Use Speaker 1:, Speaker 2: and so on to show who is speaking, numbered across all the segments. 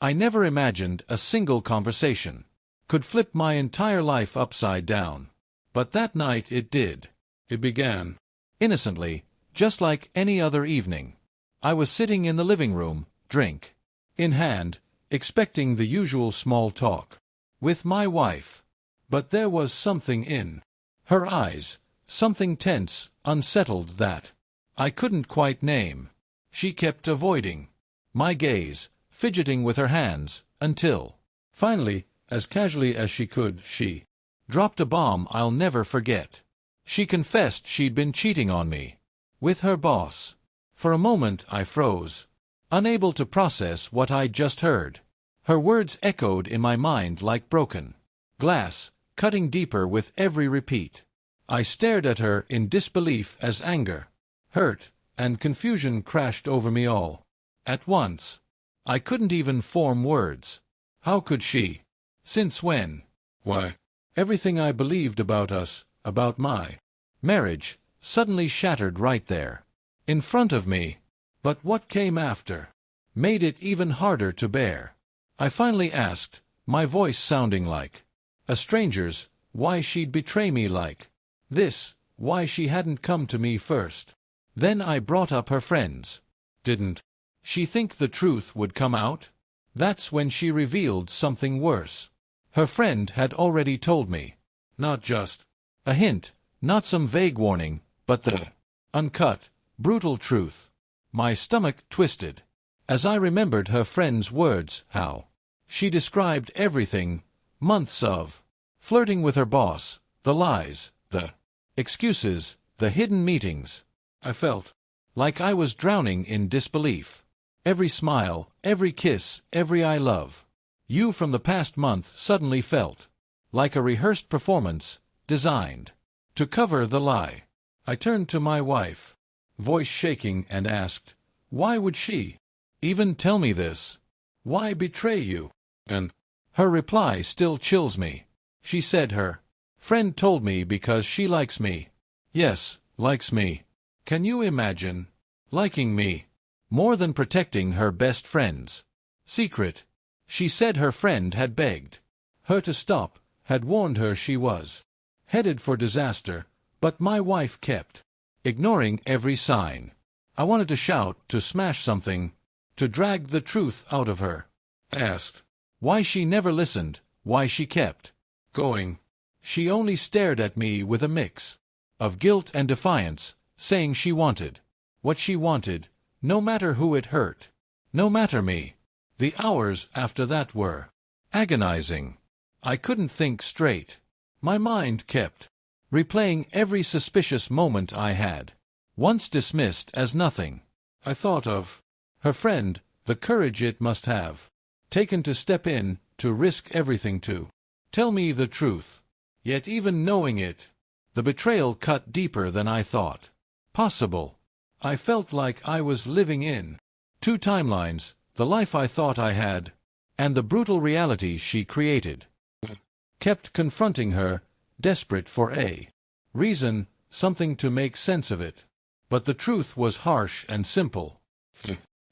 Speaker 1: I never imagined a single conversation could flip my entire life upside down. But that night it did. It began innocently, just like any other evening. I was sitting in the living room, drink in hand, expecting the usual small talk with my wife. But there was something in her eyes, something tense, unsettled that I couldn't quite name. She kept avoiding my gaze, fidgeting with her hands, until, finally, as casually as she could, she dropped a bomb I'll never forget. She confessed she'd been cheating on me with her boss. For a moment I froze, unable to process what I'd just heard. Her words echoed in my mind like broken glass, cutting deeper with every repeat. I stared at her in disbelief as anger, hurt, and confusion crashed over me all at once. I couldn't even form words. How could she? Since when? Why, everything I believed about us, about my marriage, suddenly shattered right there, in front of me. But what came after made it even harder to bear. I finally asked, my voice sounding like a stranger's, why she'd betray me like this, why she hadn't come to me first. Then I brought up her friends. Didn't she think the truth would come out? That's when she revealed something worse. Her friend had already told me. Not just a hint, not some vague warning, but the uncut, brutal truth. My stomach twisted as I remembered her friend's words, how she described everything, months of flirting with her boss, the lies, the excuses, the hidden meetings. I felt like I was drowning in disbelief. Every smile, every kiss, every I love you from the past month suddenly felt like a rehearsed performance, designed to cover the lie. I turned to my wife, voice shaking, and asked, why would she even tell me this? Why betray you? And her reply still chills me. She said her friend told me because she likes me. Yes, likes me. Can you imagine liking me more than protecting her best friend's secret? She said her friend had begged her to stop, had warned her she was headed for disaster, but my wife kept ignoring every sign. I wanted to shout, to smash something, to drag the truth out of her. Asked why she never listened, why she kept going. She only stared at me with a mix of guilt and defiance, saying she wanted what she wanted, no matter who it hurt, no matter me. The hours after that were agonizing. I couldn't think straight. My mind kept replaying every suspicious moment I had once dismissed as nothing. I thought of her friend, the courage it must have taken to step in, to risk everything to tell me the truth. Yet even knowing it, the betrayal cut deeper than I thought possible. I felt like I was living in two timelines, the life I thought I had, and the brutal reality she created. Kept confronting her, desperate for a reason, something to make sense of it. But the truth was harsh and simple.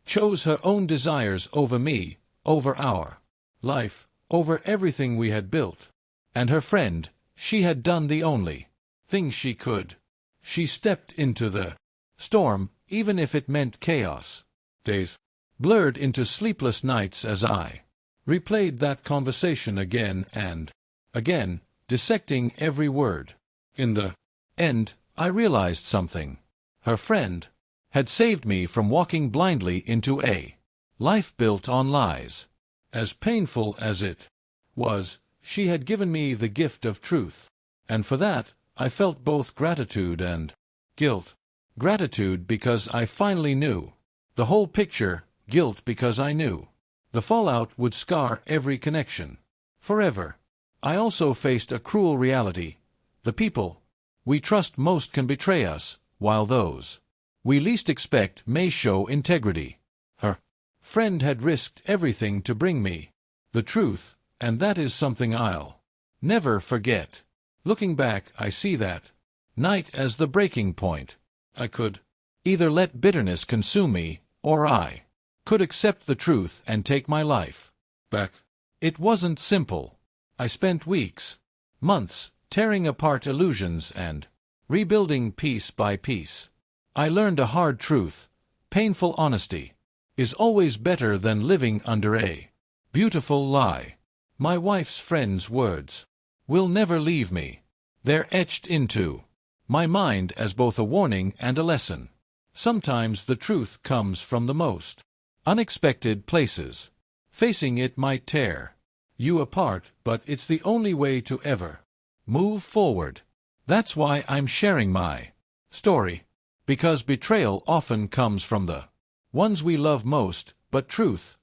Speaker 1: Chose her own desires over me, over our life, over everything we had built. And her friend, she had done the only thing she could. She stepped into the storm, even if it meant chaos. Days blurred into sleepless nights as I replayed that conversation again and again, dissecting every word. In the end, I realized something. Her friend had saved me from walking blindly into a life built on lies. As painful as it was, she had given me the gift of truth. And for that, I felt both gratitude and guilt. Gratitude because I finally knew the whole picture, guilt because I knew the fallout would scar every connection forever. I also faced a cruel reality. The people we trust most can betray us, while those we least expect may show integrity. Her friend had risked everything to bring me the truth, and that is something I'll never forget. Looking back, I see that night as the breaking point. I could either let bitterness consume me, or I could accept the truth and take my life. back. It wasn't simple. I spent weeks, months, tearing apart illusions and rebuilding piece by piece. I learned a hard truth: painful honesty is always better than living under a beautiful lie. My wife's friends' words will never leave me. They're etched into my mind as both a warning and a lesson. Sometimes the truth comes from the most unexpected places. Facing it might tear you apart, but it's the only way to ever move forward. That's why I'm sharing my story. Because betrayal often comes from the ones we love most, but truth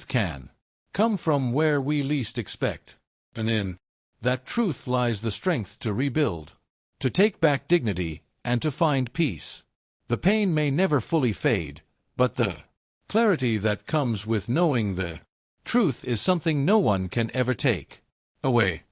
Speaker 1: can come from where we least expect. And in that truth lies the strength to rebuild, to take back dignity, and to find peace. The pain may never fully fade, but the clarity that comes with knowing the truth is something no one can ever take away.